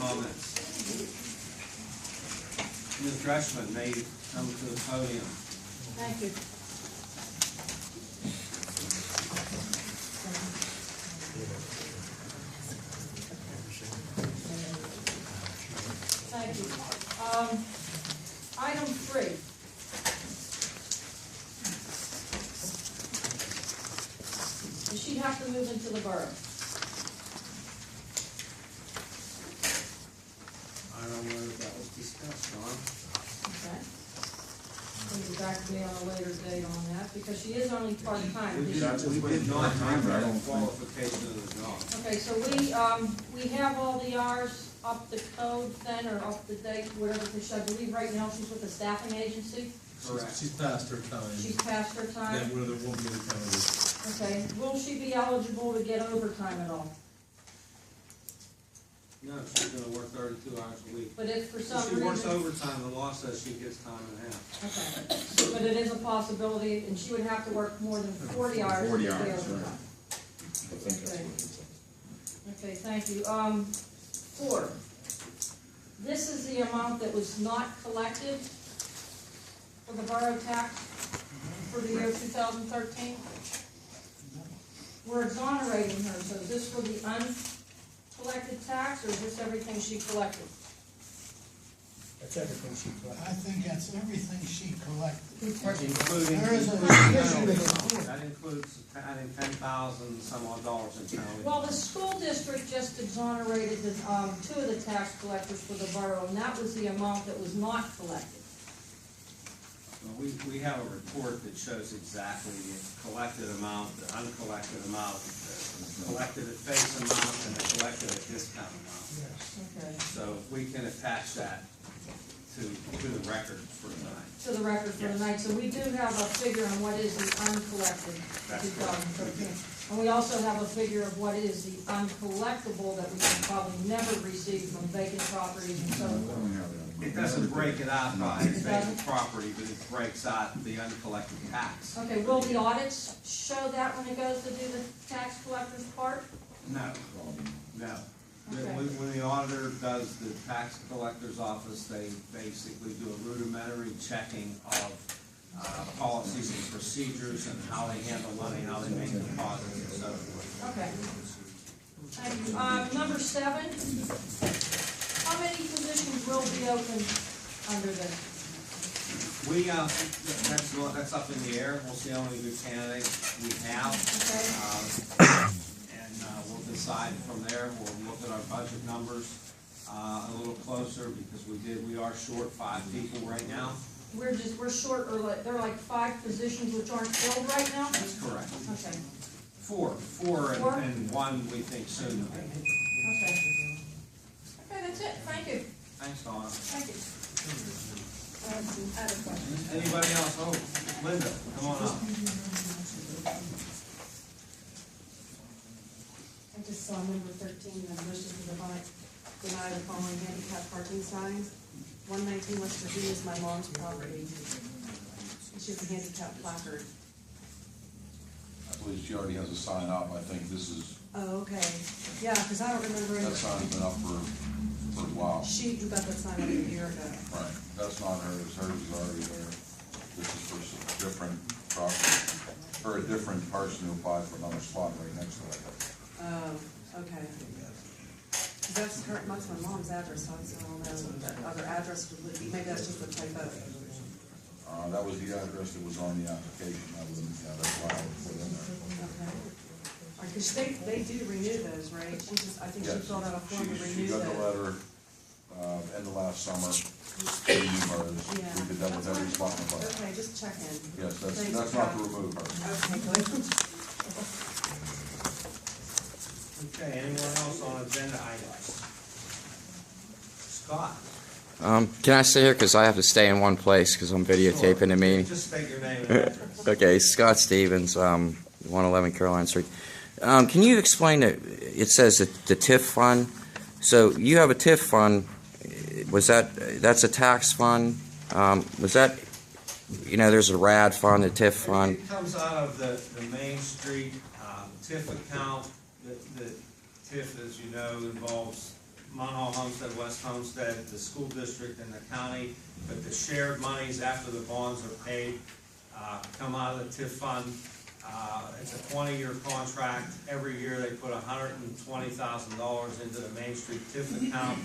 comments? Ms. Dreschman may come to the podium. Thank you. Thank you. Item 3. She'd have to move into the borough. I don't know if that was discussed, Don. Okay. We'll get back to me on a later date on that, because she is only part-time. We did not have that qualification of the job. Okay, so we have all the hours up to code then, or up to date, whatever, because I believe right now she's with a staffing agency. Correct. She's past her time. She's past her time. Then there won't be any penalty. Okay, will she be eligible to get overtime at all? No, she's gonna work 32 hours a week. But if for some If she works reason, overtime, the law says she gets time and a half. okay, but it is a possibility, and she would have to work more than 40 hours to 40 get hours, overtime. right. I think that's what it says. Okay, thank you. 4, this is the amount that was not collected for the borough tax for the year 2013. We're exonerating her, so is this for the uncollected tax, or is this everything she collected? That's everything she collected. I think that's everything she collected. Including, There is a that includes adding 10,000 some odd dollars in penalty. Well, the school district just exonerated the, 2 of the tax collectors for the borough, and that was the amount that was not collected. Well, we have a report that shows exactly the collected amount, the uncollected amount, the collected at face amount, and the collected at discount amount. Okay. So we can attach that to the record for tonight. To the record for tonight, so we do have a figure on what is the uncollected That's 2013. And we also have a figure of what is the uncollectible that we can probably never receive from vacant properties and so forth. It doesn't break it out by vacant property, but it breaks out the uncollected tax. Okay, will the audits show that when it goes to do the tax collector's part? No, no. Okay. When the auditor does the tax collector's office, they basically do a rudimentary checking of policies and procedures and how they handle money, how they make deposits and so forth. Okay. Thank you. Number 7, how many positions will be open under this? That's up in the air. We'll see how many good candidates we have. Okay. We'll decide from there. We'll look at our budget numbers a little closer because we are short 5 people right now. We're short, or there are like 5 positions which aren't filled right now? That's correct. Okay. 4 and 1 we think soon. Okay. Okay, that's it. Thank you. Thanks, Donna. Thank you. I have a question. Anybody else? Oh, Linda, come on up. I just saw number 13, the motion to deny the following handicap parking signs. 119 West Virginia is my mom's property. She has a handicap placard. I believe she already has a sign up. I think this is, Oh, okay. Yeah, because I don't remember. that sign's been up for a while. She got that sign up a year ago. Right, that's not hers. Hers is already there. This is for some different property, or a different person who applied for another spot right next to it. Oh, okay. 'Cause that's my mom's address, so I don't know what that other address would be. Maybe that's just a typo. That was the address that was on the application. That's why I was put in there. Okay. Because they do renew those, right? I think she Yes. filled out a form to She renew got the those. letter, end of last summer. We did that with every spot in the budget. Okay, just check in. Yes, Thanks, that's not to Scott. remove her. Okay, good. Okay, anyone else on agenda items? Scott? Can I stay here? Because I have to stay in one place because I'm videotaping the meeting. Just state your name and address. Okay, Scott Stevens, 111 Caroline Street. Can you explain that it says that the TIF fund? So you have a TIF fund. That's a tax fund? Was that, there's a RAD fund, a TIF fund? It comes out of the Main Street TIF account. The TIF, as you know, involves Munhall Homestead, West Homestead, the school district, and the county, but the shared monies after the bonds are paid come out of the TIF fund. It's a 20-year contract. Every year they put $120,000 into the Main Street TIF account,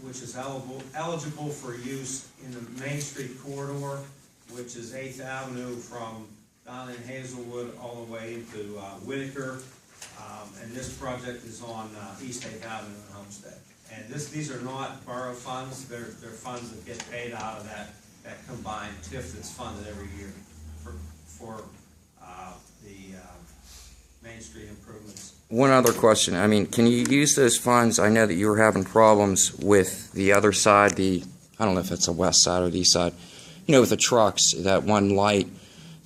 which is eligible for use in the Main Street corridor, which is 8th Avenue from down in Hazelwood all the way into Whitaker. And this project is on East 8th Avenue in Homestead. And these are not borough funds, they're funds that get paid out of that combined TIF that's funded every year for the Main Street improvements. One other question. I mean, can you use those funds? I know that you were having problems with the other side, I don't know if it's the west side or the east side, you know, with the trucks, that one light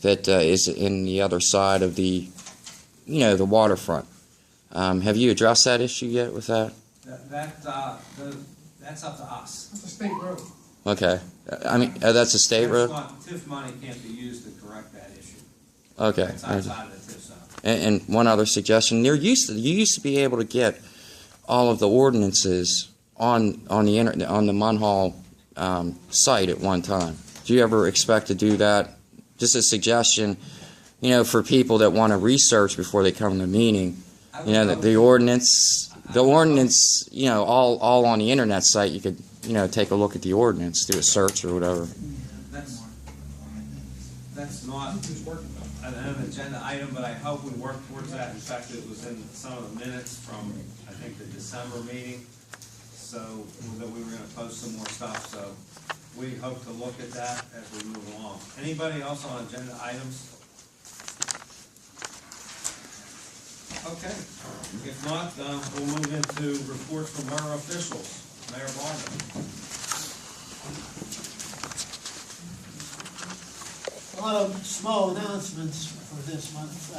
that is in the other side of the, you know, the waterfront. Have you addressed that issue yet with that? That's up to us. It's a state road. Okay. I mean, that's a state road? TIF money can't be used to correct that issue. Okay. It's outside of the TIF zone. And one other suggestion: you used to be able to get all of the ordinances on the Munhall site at one time. Do you ever expect to do that? Just a suggestion, you know, for people that want to research before they come to the meeting. You know, that the ordinance, you know, all on the internet site. You could, you know, take a look at the ordinance, do a search or whatever. That's not an agenda item, but I hope we work towards that. In fact, it was in some of the minutes from, I think, the December meeting, so that we were going to post some more stuff. So we hope to look at that as we move along. Anybody else on agenda items? Okay. If not, we'll move into reports from borough officials. Mayor Barber. A lot of small announcements for this month.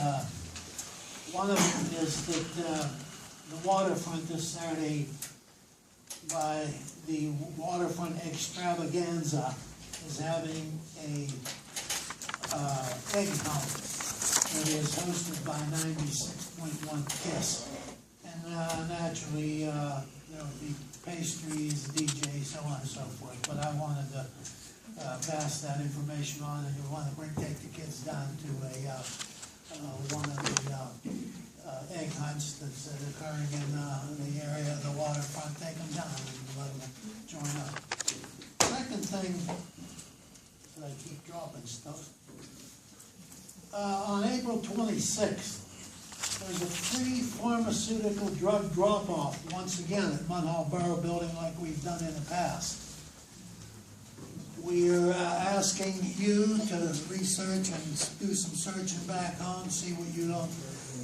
One of them is that the waterfront this Saturday by the Waterfront Extravaganza is having a egg hunt. It is hosted by 96.1 KISS. And naturally, there'll be pastries, DJ, so on and so forth. But I wanted to pass that information on, and you want to take the kids down to one of the egg hunts that's occurring in the area of the waterfront. Take them down and let them join up. Second thing, I keep dropping stuff. On April 26th, there's a free pharmaceutical drug drop-off once again at Munhall Borough Building like we've done in the past. We're asking you to research and do some searching back home, see what you don't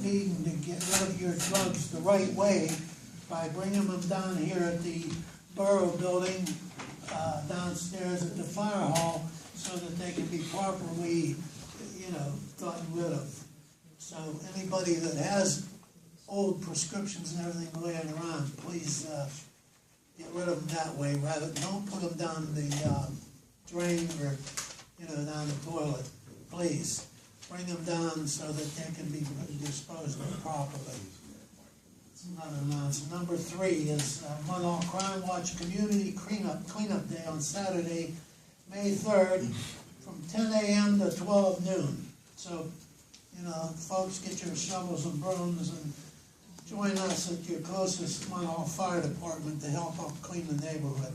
need, and to get rid of your drugs the right way by bringing them down here at the Borough Building, downstairs at the fire hall, so that they can be properly, you know, gotten rid of. So anybody that has old prescriptions and everything laying around, please get rid of them that way. Rather, don't put them down the drain or, you know, down the toilet. Please bring them down so that they can be disposed of properly. It's another announcement. Number 3 is Munhall Crime Watch Community Cleanup Day on Saturday, May 3rd, from 10 a.m. to 12 noon. So, you know, folks, get your shovels and brooms and join us at your closest Munhall Fire Department to help up clean the neighborhood.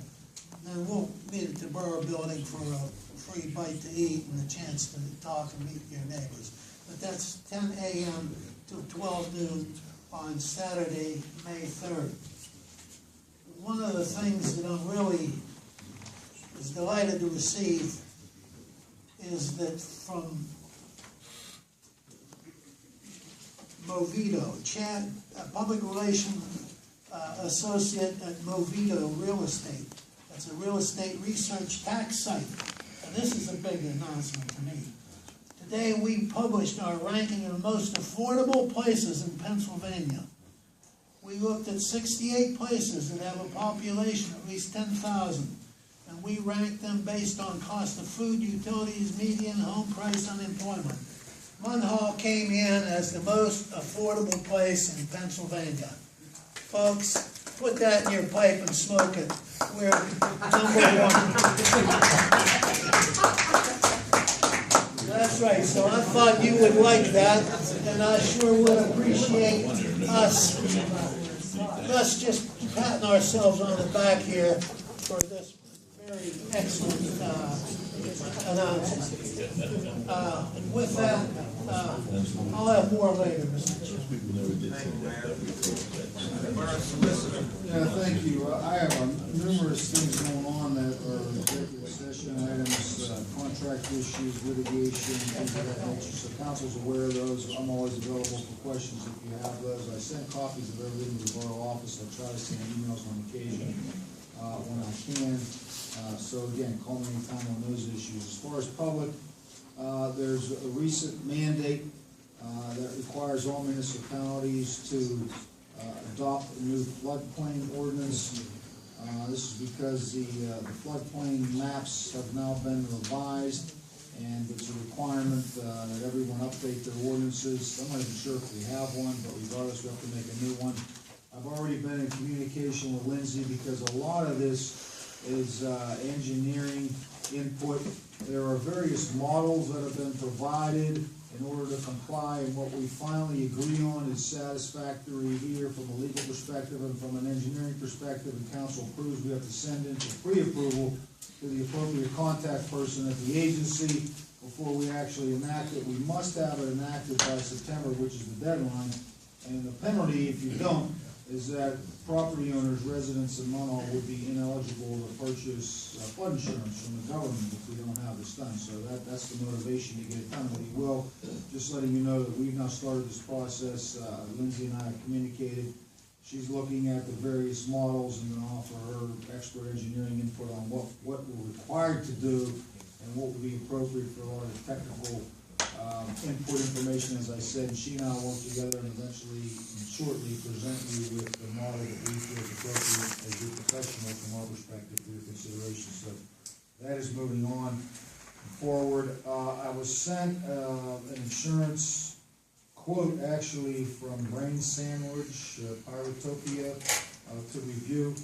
And we'll meet at the Borough Building for a free bite to eat and a chance to talk and meet your neighbors. But that's 10 a.m. to 12 noon on Saturday, May 3rd. One of the things that I'm really delighted to receive is that from Movito, Chad, a public relations associate at Movito Real Estate. That's a real estate research tax site. And this is a big announcement to me. Today we published our ranking of the most affordable places in Pennsylvania. We looked at 68 places that have a population of at least 10,000. And we ranked them based on cost of food, utilities, median home price, unemployment. Munhall came in as the most affordable place in Pennsylvania. Folks, put that in your pipe and smoke it. We're number one. That's right, so I thought you would like that, and I sure would appreciate us just patting ourselves on the back here for this very excellent announcement. With that, I'll have more later, Mr. Chairman. Yeah, thank you. I have numerous things going on that are executive session items, contract issues, litigation, things of that nature. So council's aware of those. I'm always available for questions if you have those. I send copies of everything to the borough office. I try to send emails on occasion when I can. So again, call me anytime on those issues. As far as public, there's a recent mandate that requires all municipalities to adopt a new floodplain ordinance. This is because the floodplain maps have now been revised, and it's a requirement that everyone update their ordinances. I'm not even sure if we have one, but regardless, we have to make a new one. I've already been in communication with Lindsay because a lot of this is engineering input. There are various models that have been provided in order to comply, and what we finally agree on is satisfactory here from a legal perspective and from an engineering perspective, and council approves. We have to send in for pre-approval to the appropriate contact person at the agency before we actually enact it. We must have it enacted by September, which is the deadline, and the penalty if you don't is that property owners, residents in Munhall would be ineligible to purchase flood insurance from the government if we don't have this done. So that's the motivation to get it done. We will, just letting you know that we've now started this process. Lindsay and I have communicated. She's looking at the various models and going to offer her expert engineering input on what we're required to do and what would be appropriate for a lot of technical input information. As I said, she and I will work together and eventually and shortly present you with the model that we feel is appropriate as your professional from our perspective for your consideration. So that is moving on forward. I was sent an insurance quote actually from Brain Sandwich, Pyrotopia, to review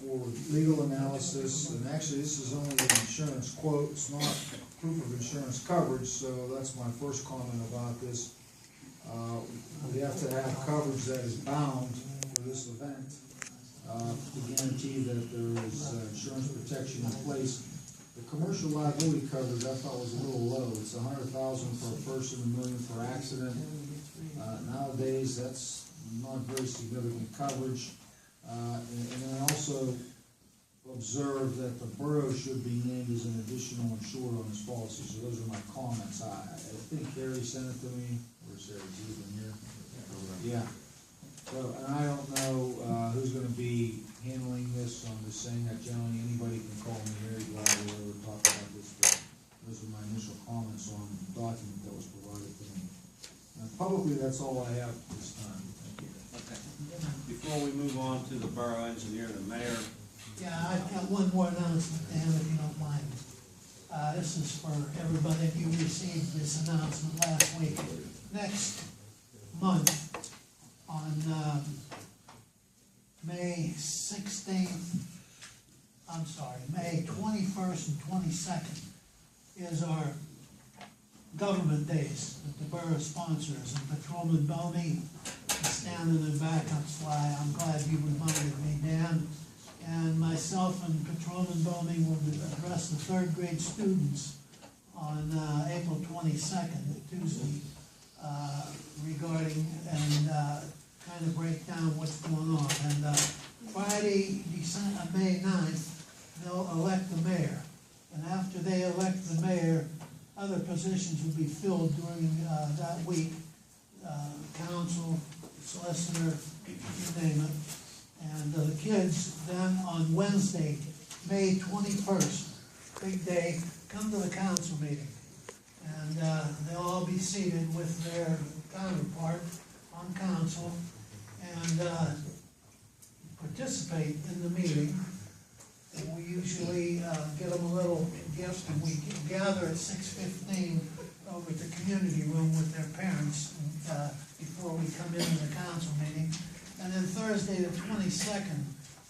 for legal analysis. And actually this is only an insurance quote, it's not proof of insurance coverage, so that's my first comment about this. We have to have coverage that is bound for this event to guarantee that there is insurance protection in place. The commercial liability coverage I thought was a little low. It's $100,000 per person, $1 million per accident. Nowadays, that's not very significant coverage. And I also observed that the borough should be named as an additional insured on this policy. So those are my comments. I think Carrie sent it to me. Where's Sarah? Is he in here? Yeah. So, and I don't know who's going to be handling this. So I'm just saying that generally anybody can call me very glad to ever talk about this. But those are my initial comments on the document that was provided to me. Publicly, that's all I have at this time. Thank you. Okay. Before we move on to the borough engineer, the mayor. Yeah, I've got one more announcement, Dan, if you don't mind. This is for everybody. You received this announcement last week. Next month, on May 21st and 22nd, is our government days that the borough sponsors. And Patrolman Bellamy is standing in backup slide. I'm glad you reminded me, Dan. And myself and Patrolman Bellamy will address the third grade students on April 22nd, Tuesday, regarding and kind of break down what's going on. And Friday, May 9th, they'll elect the mayor. And after they elect the mayor, other positions will be filled during that week. Council, solicitor, you name it. And the kids then on Wednesday, May 21st, big day, come to the council meeting. And they'll all be seated with their counterpart on council and participate in the meeting. And we usually get them a little gift, and we gather at 6:15 over at the community room with their parents before we come into the council meeting. And then Thursday, the 22nd,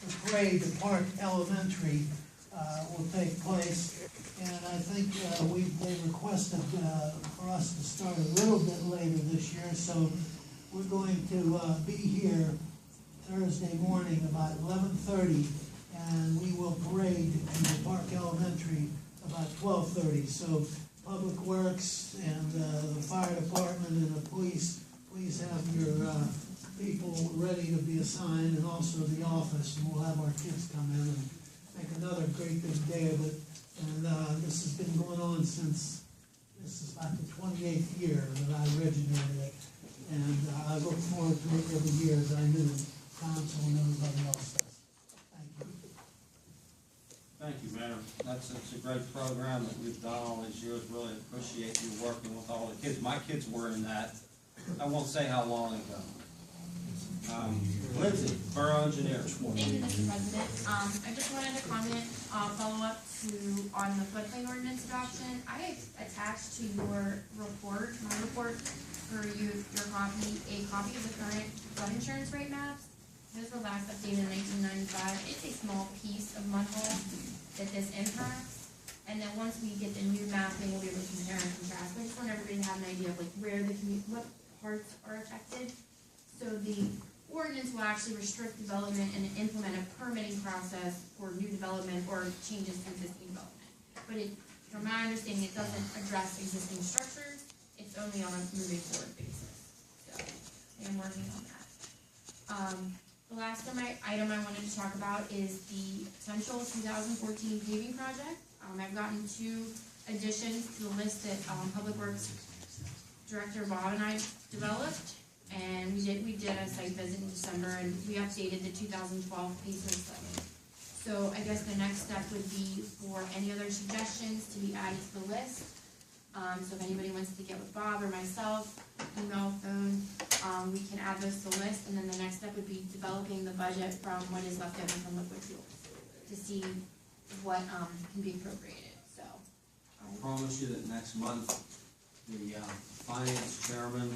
the parade to Park Elementary will take place. And I think they requested for us to start a little bit later this year, so we're going to be here Thursday morning about 11:30, and we will parade to Park Elementary about 12:30. So Public Works and the fire department and the police, please have your people ready to be assigned, and also the office, and we'll have our kids come in and make another great big day of it. And this has been going on since, this is about the 28th year that I originated it. And I look forward to it every year, as I knew council and everybody else does. Thank you. Thank you, Mayor. It's a great program that we've done all these years. Really appreciate you working with all the kids. My kids were in that, I won't say how long ago. Lindsay, Borough Engineer. Thank you, Mr. President. I just wanted to comment, follow up on the floodplain ordinance adoption. I attached to your report, my report, for you, your copy, a copy of the current flood insurance rate maps. This was last updated in 1995. It's a small piece of Munhall that this impacts. And then once we get the new mapping, we'll be able to compare and contrast. I just want everybody to have an idea of like where what parts are affected. So the ordinance will actually restrict development and implement a permitting process for new development or changes to existing development. But from my understanding, it doesn't address existing structures. It's only on a moving forward basis. So I am working on that. The last item I wanted to talk about is the potential 2014 paving project. I've gotten 2 additions to the list that Public Works Director Bob and I developed. And we did a site visit in December, and we updated the 2012 pavement study. So I guess the next step would be for any other suggestions to be added to the list. So if anybody wants to get with Bob or myself, email, phone, we can add those to the list. And then the next step would be developing the budget from what is left over from liquid fuels to see what can be appropriated. So I promise you that next month, the finance chairman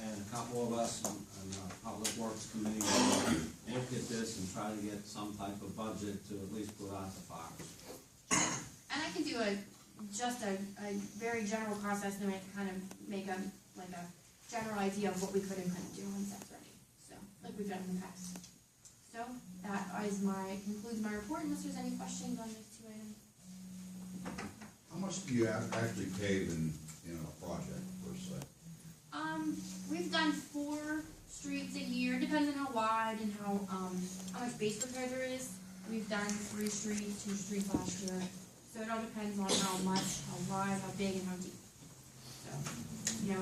and a couple of us on the Public Works Committee will look at this and try to get some type of budget to at least put out the fires. And I can do a very general cost estimate to kind of make a general idea of what we could and couldn't do once that's ready. So, like we've done in the past. So that concludes my report, unless there's any questions on these 2 items. How much do you actually pave in a project per se? We've done 4 streets a year, depends on how wide and how much base repair there is. We've done 3 streets, 2 streets last year. So it all depends on how much, how wide, how big, and how deep. So,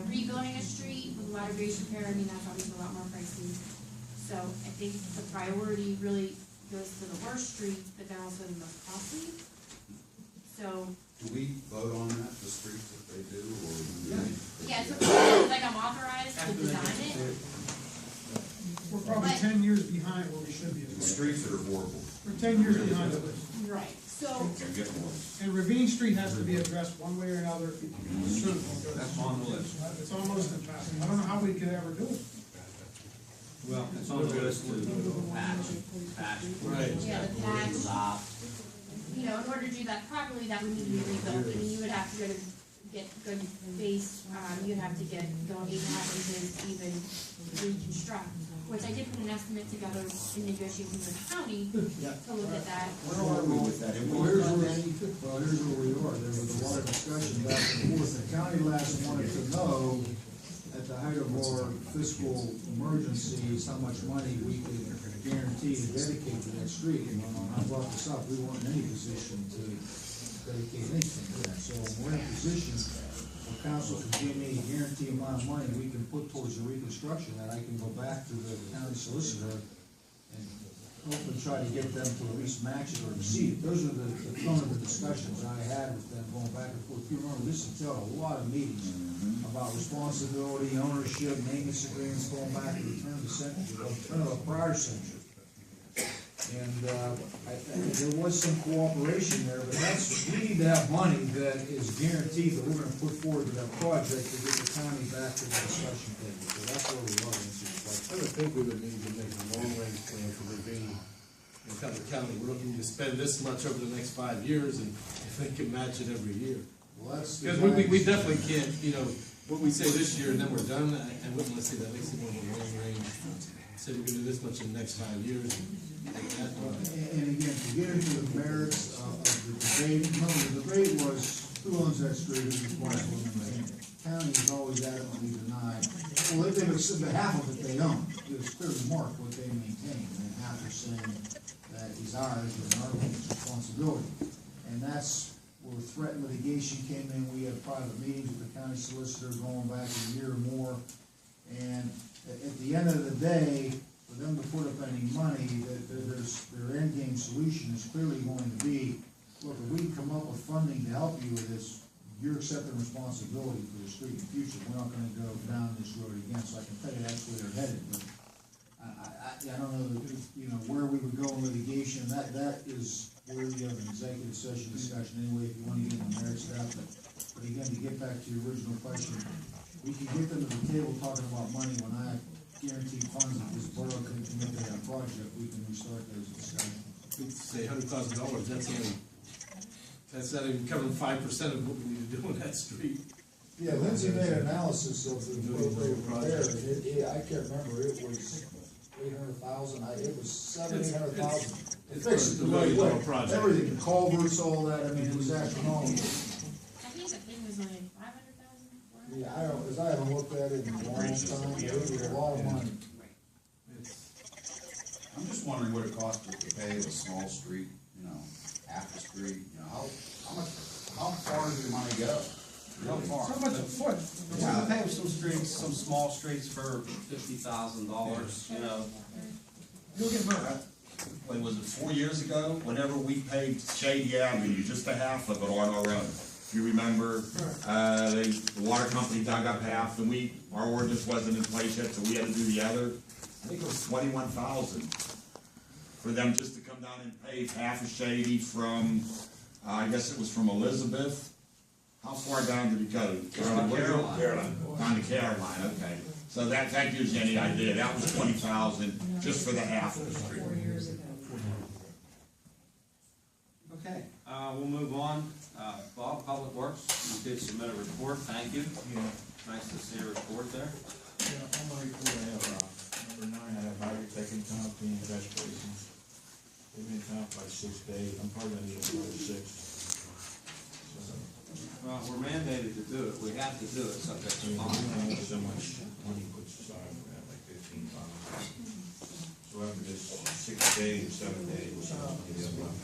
rebuilding a street with a lot of base repair, that's obviously a lot more pricey. So I think the priority really goes to the worst streets, but then also the most costly. So. Do we vote on that, the streets that they do, or do we? Yeah, so like I'm authorized to design it. We're probably 10 years behind where we should be. The streets are horrible. We're 10 years behind the list. Right, so. They're getting worse. And Ravine Street has to be addressed one way or another. That's on the list. It's almost impossible. I don't know how we could ever do it. Well, it's on the list to patch. Right. Yeah, the patch. In order to do that properly, that would need to be rebuilt. I mean, you would have to get good base, you'd have to go 8.5 inches, even reconstruct, which I did put an estimate together in negotiations with the county to look at that. Where are we with that? Well, here's where we are. There was a lot of discussion back and forth. The county last wanted to know, at the height of our fiscal emergencies, how much money we could guarantee to dedicate to that street. And when I brought this up, we weren't in any position to dedicate anything to that. So we're in a position where council can give me a guaranteed amount of money we can put towards the reconstruction, that I can go back to the county solicitor and hopefully try to get them to at least match it or exceed it. Those are the tone of the discussions I had with them going back and forth. If you remember, this entailed a lot of meetings about responsibility, ownership, maintenance agreements going back to the turn of the century, turn of the prior century. And I think there was some cooperation there, but we need to have money that is guaranteed that we're gonna put forward to that project to get the county back to the discussion table. So that's where we are in this question. I would think we would need to make a long-range plan for Ravine and tell the county, we're looking to spend this much over the next 5 years, and if they can match it every year. Well, that's. Because we definitely can't, you know, what we say this year and then we're done, I wouldn't want to see that, makes it more of a long range. Say we're gonna do this much in the next 5 years. And again, to get into the merits of the debate, remember, the debate was, who owns that street, who's responsible for maintaining it? County has always adamantly denied, well, if they've accepted half of it they own, it's clearly marked what they maintain, and half are saying that is ours, and our responsibility. And that's where threat litigation came in. We had private meetings with the county solicitor going back a year or more, and at the end of the day, for them to put up any money, their end game solution is clearly going to be, look, if we can come up with funding to help you with this, you're accepting responsibility for the street in the future. We're not gonna go down this road again, so I can tell you that's where they're headed, but I don't know, you know, where we would go in litigation, that is worthy of an executive session discussion anyway, if you wanna get into merits of that, but again, to get back to your original question, we can get them to the table talking about money when I guarantee funds that this borough can commit to that project, we can restart those discussions. We'd say $100,000, that's not even covering 5% of what we need to do on that street. Yeah, Lindsay made an analysis of the appropriate repair, I can't remember, it was 800,000, it was 700,000. It's Fixed a it the right $1 million way, project. everything, the culverts, all that, I mean, it was astronomical. I think the thing was like 500,000. Yeah, I don't, cause I haven't looked at it in a long time, it was a lot of money. I'm just wondering what it costs to pave a small street, you know, half a street, you know, how far does the money go? How far? So much a foot. Yeah, I pave some streets, some small streets for $50,000, you know. You'll get murdered. When was it, 4 years ago? Whenever we paved Shady Avenue, just a half of it on our own. You remember, the water company dug up half, and our ordinance wasn't in place yet, so we had to do the other. I think it was 21,000 for them just to come down and pave half of Shady from, I guess it was from Elizabeth. How far down did it go? Caroline. Down to Caroline, okay. So that gives you any idea. That was 20,000 just for the half of the street. 4 years ago. Okay, we'll move on. Bob, Public Works, you did submit a report, thank you. Yeah. Nice to see a report there. Yeah, on my report, I have, number 9, I have highway tech and company investigations. They've been town for like 6 days, I'm probably gonna need another 6. So, Well, we're mandated to do it, we have to do it subject to we bond. don't have so much money put aside for that, like 15 pounds. So after this 6 days, 7 days, I'll give you a month.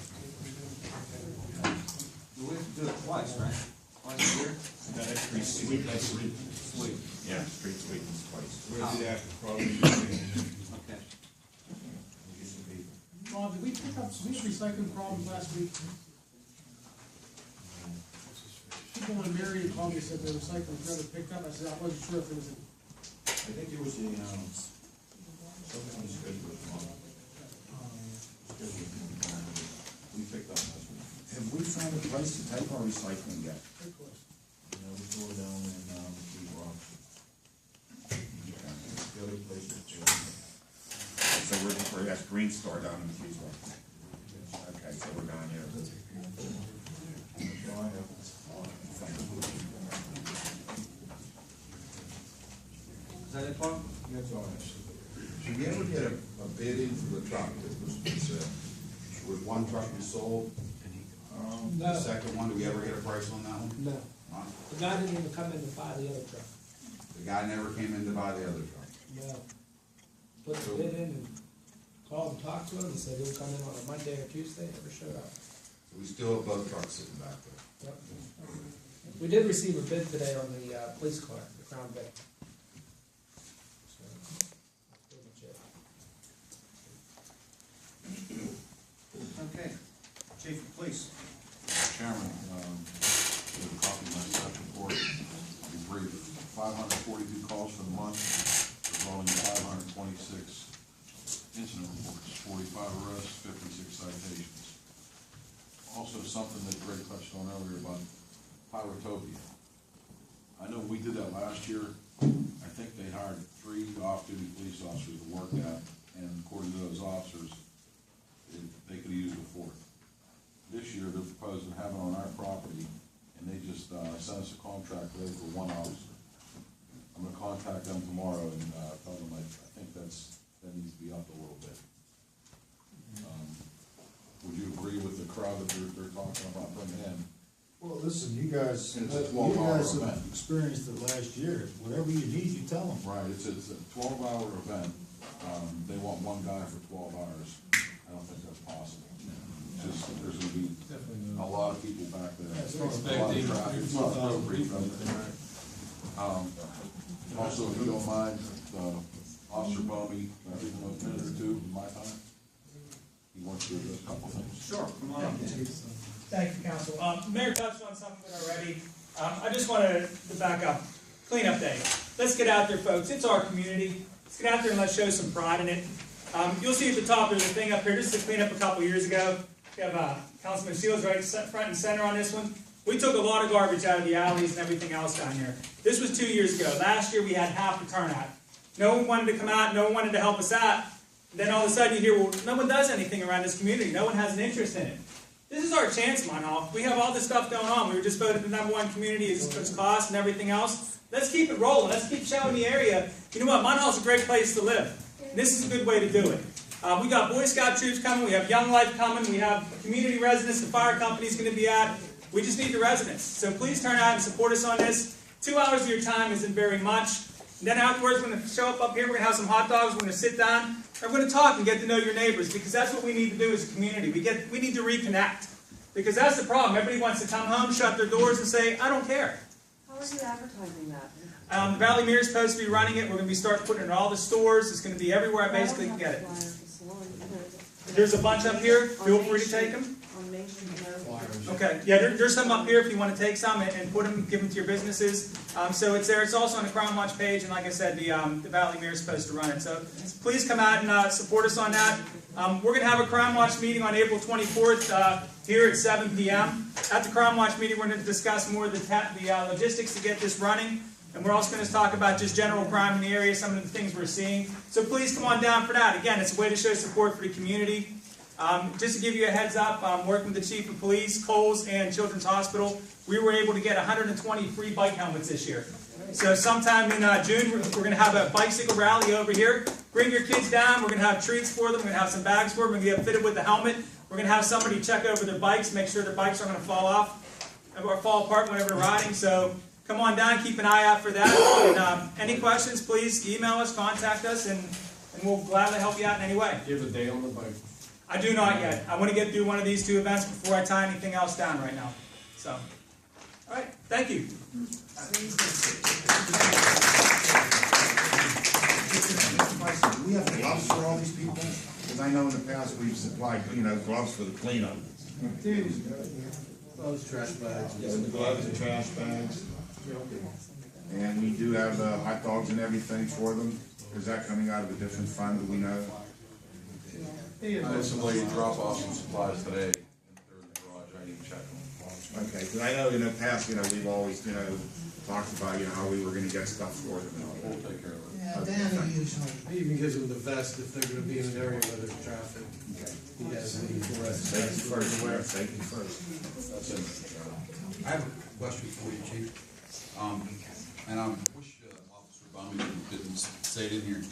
We have to do it twice, right? Twice a year? That's street sweep, that's street. Sweet. Yeah, street sweeping twice. We're gonna do that probably. Okay. We'll get some people. Bob, did we pick up some recycling problems last week? People in Marion called me, said the recycling trailer picked up, I said, I wasn't sure if it was I think it was the, something on the schedule was wrong. We picked up last week. Have we found a place to take our recycling yet? good question. You know, we tore down in, Key Rock. The other places too. So that's Green Star down in the Keys Rock. Okay, so we're down here. So I have, Is that it, Bob? that's all I have. Did we ever get a bid in for the truck that was, was one truck we sold? The No. second one, did we ever get a price on that one? No, Huh? the guy didn't even come in to buy the other truck. The guy never came in to buy the other truck. No. Put the bid in and called and talked to him, he said he'll come in on a Monday or Tuesday, never showed up. So we still have both trucks sitting back there. Yep. We did receive a bid today on the, police car, the Crown Vic. So, that's pretty much it. Okay. Chief of Police. Chairman, with a copy of my staff report, I'll be brief. 542 calls for the month, resulting in 526 incident reports, 45 arrests, 56 citations. Also, something that Greg touched on earlier about pyrotopia. I know we did that last year. I I think they hired 3 off-duty police officers to work that, and according to those officers, they could have used a 4th. This year, they're proposing having on our property, and they just sent us a contract today for 1 officer. I'm gonna contact them tomorrow and tell them I think that needs to be up a little bit. Would you agree with the crowd that they're talking about bringing in? Well, listen, you guys, And it's a you 12-hour guys event. have experienced it last year. Whatever you need, you tell them. Right, it's a 12-hour event. They want 1 guy for 12 hours. I don't think that's possible. Just, there's gonna be a lot of people back there. It's A lot of expecting traffic. It's not 4,000 appropriate, people. right? Also, if you don't mind, Officer Bowman, can I give him a minute or 2 in my time? He wants to address a couple things. Sure, come on. Thank you, Council. Mayor touched on some of it already. I just wanted to back up. Cleanup day. Let's get out there, folks. It's our community. Let's get out there and let's show some pride in it. You'll see at the top there's a thing up here. This is a cleanup a couple years ago. We have Councilman Shields right front and center on this one. We took a lot of garbage out of the alleys and everything else down here. This was 2 years ago. Last year we had half the turnout. No one wanted to come out. No one wanted to help us out. Then all of a sudden you hear, well, no one does anything around this community. No one has an interest in it. This is our chance, Munhall. We have all this stuff going on. We were just voted the #1 community as cost and everything else. Let's keep it rolling. Let's keep showing the area. You know what? Munhall's a great place to live. This is a good way to do it. We got Boy Scout troops coming. We have Young Life coming. We have community residents. The fire company's going to be at. We just need the residents. So please turn out and support us on this. 2 hours of your time isn't very much. And then afterwards, we're going to show up here. We're going to have some hot dogs. We're going to sit down. And we're going to talk and get to know your neighbors, because that's what we need to do as a community. We need to reconnect. Because that's the problem. Everybody wants to come home, shut their doors, and say, I don't care. How are you advertising that? The Valley Mirror is supposed to be running it. We're going to be start putting it in all the stores. It's going to be everywhere I basically can get it. There's a bunch up here. Feel free to take them. Okay. Yeah, there's some up here if you want to take some and put them, give them to your businesses. So it's there. It's also on the Crown Watch page, and like I said, the Valley Mirror is supposed to run it. So please come out and support us on that. We're going to have a Crown Watch meeting on April 24th here at 7 p.m. At the Crown Watch meeting, we're going to discuss more of the logistics to get this running. And we're also going to talk about just general crime in the area, some of the things we're seeing. So please come on down for that. Again, it's a way to show support for the community. Just to give you a heads up, working with the Chief of Police, Coles, and Children's Hospital, we were able to get 120 free bike helmets this year. So sometime in June, we're going to have a bicycle rally over here. Bring your kids down. We're going to have treats for them. We're going to have some bags for them. We're going to get fitted with the helmet. We're going to have somebody check over their bikes, make sure their bikes aren't going to fall off or fall apart whenever they're riding. So come on down, keep an eye out for that. And any questions, please email us, contact us, and we'll gladly help you out in any way. Do you have a day on the bike? I do not yet. I want to get through one of these 2 events before I tie anything else down right now. So, all right, thank you. Do we have gloves for all these people? Because I know in the past we've supplied, gloves for the cleanup. Those trash bags. The gloves and trash bags. And we do have hot dogs and everything for them. Is that coming out of a different fund, do we know? I had somebody drop off some supplies today, and they're in the garage. I need to check them. Okay, because I know in the past, we've always, talked about, how we were gonna get stuff for them. We'll take care of it. Yeah, Danny usually. He even gives them the vest if they're going to be in an area where there's traffic. He has the rest. Safety first, safety first. That's it. I have a question for you, Chief. And I wish Officer Bowman didn't say it in here.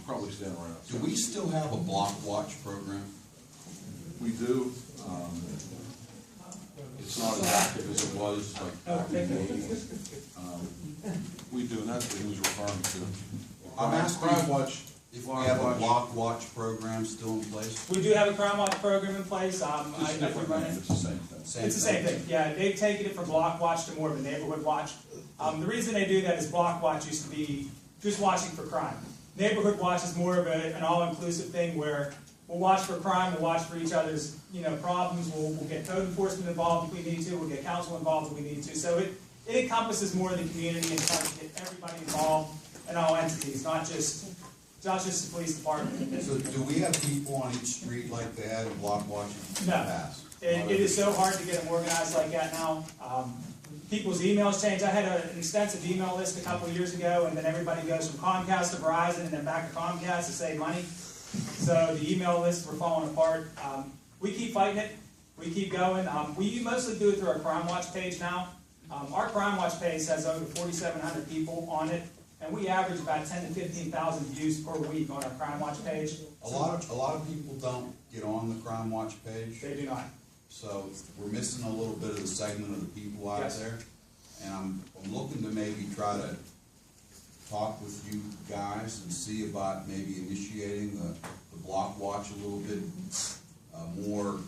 Probably stand around. Do we still have a block watch program? We do. It's not as active as it was like back in the 80s. We do, and that's what he was referring to. I'm asking Crime Watch. if we have a block watch program still in place. We do have a Crown Watch program in place. It's different, man. It's the same thing. It's the same thing. Yeah, they've taken it from block watch to more of a neighborhood watch. The reason they do that is block watch used to be just watching for crime. Neighborhood watch is more of an all-inclusive thing where we'll watch for crime, we'll watch for each other's problems, we'll get code enforcement involved if we need to, we'll get council involved if we need to. So it encompasses more of the community and trying to get everybody involved in all entities, not just the police department. So do we have people on each street like that, block watching? No. It is so hard to get them organized like that now. people's emails change. I had an extensive email list a couple of years ago, and then everybody goes from Comcast to Verizon and then back to Comcast to save money. So the email lists were falling apart. We keep fighting it. We keep going. We mostly do it through our Crime Watch page now. Our Crime Watch page has over 4,700 people on it, and we average about 10 to 15,000 views per week on our Crime Watch page. A lot of people don't get on the Crime Watch page. They do not. So we're missing a little bit of the segment of the people out Yes. there. And I'm looking to maybe try to talk with you guys and see about maybe initiating the block watch a little bit more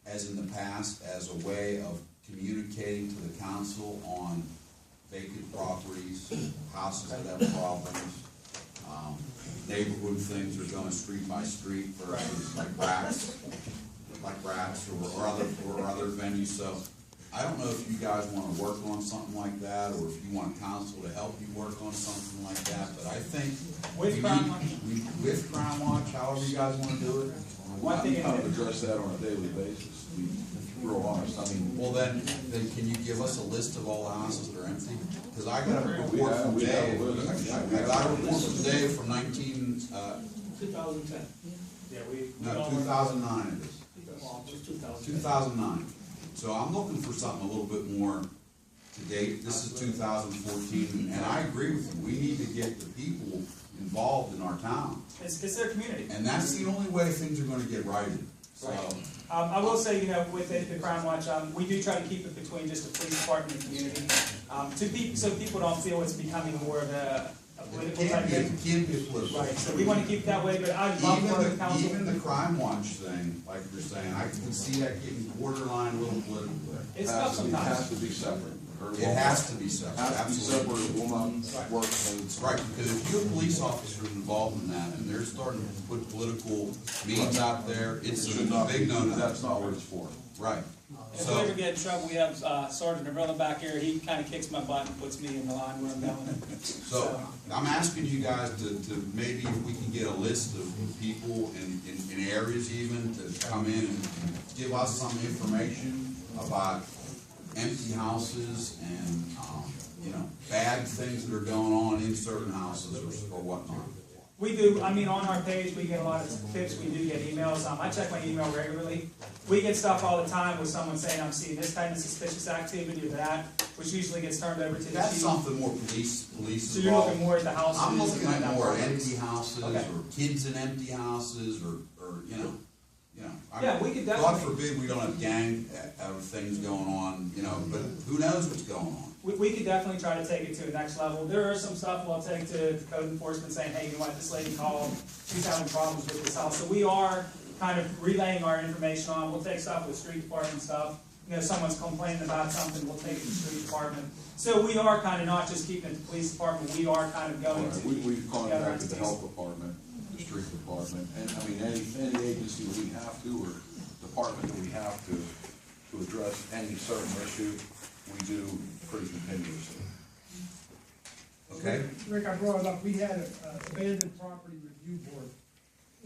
as in the past, as a way of communicating to the council on vacant properties, houses that have problems, neighborhood things are going street by street versus like rats or other venues. So I don't know if you guys want to work on something like that, or if you want council to help you work on something like that. But I think With Crime Watch? With Crime Watch, however you guys want to do it. One thing We kind of address that on a daily basis, to be real honest. I mean, Well, then can you give us a list of all the houses that are empty? Because I got a report from we have Dave. a list. I got a report from Dave from 2010. Yeah, we. 2009 it is. Well, it was 2010. 2009. So I'm looking for something a little bit more to date. This is 2014, and I agree with you. We need to get the people involved in our town. It's their community. And that's the only way things are gonna get righted. So, I will say, with the Crime Watch, we do try to keep it between just the police department and the community, so people don't feel it's becoming more of a it political type thing. can't be a political. Right, so we want to keep it that way, but I'd love for the council. Even the Crime Watch thing, like you're saying, I can see that getting borderline a little political there. It's tough it sometimes. has to be separate. It has to be separate, Has to be absolutely. separate, it will not work. as- Right, because if you have police officers involved in that, and they're starting to put political means out there, it's It a should not big be, no-no. that's not what it's for. Right. If we ever get in trouble, we have Sergeant Navrilla back here. He kind of kicks my butt and puts me in the line where I'm going. So, I'm asking you guys to maybe if we can get a list of people in areas even to come in and give us some information about empty houses and, bad things that are going on in certain houses or whatnot. We do, on our page, we get a lot of tips, we do get emails, I check my email regularly. We get stuff all the time with someone saying, I'm seeing this kind of suspicious activity or that, which usually gets turned over to the That's chief. something more police So you're looking more at the houses? I'm looking and at more that. empty houses, Okay. or kids in empty houses, or. Yeah, we could God definitely, forbid we don't have gang things going on, but who knows what's going on? we could definitely try to take it to the next level. There are some stuff we'll take to code enforcement saying, hey, you know what, this lady called, she's having problems with this house. So we are kind of relaying our information on, we'll take stuff with street department stuff. Someone's complaining about something, we'll take it to the street department. So we are kind of not just keeping it to the police department, we are kind of going to. We've the other contacted the entities. health department, the street department, and any agency that we have to, or department that we have to address any certain issue, we do pretty continuously. Okay? Rick, I brought it up, we had an abandoned property review board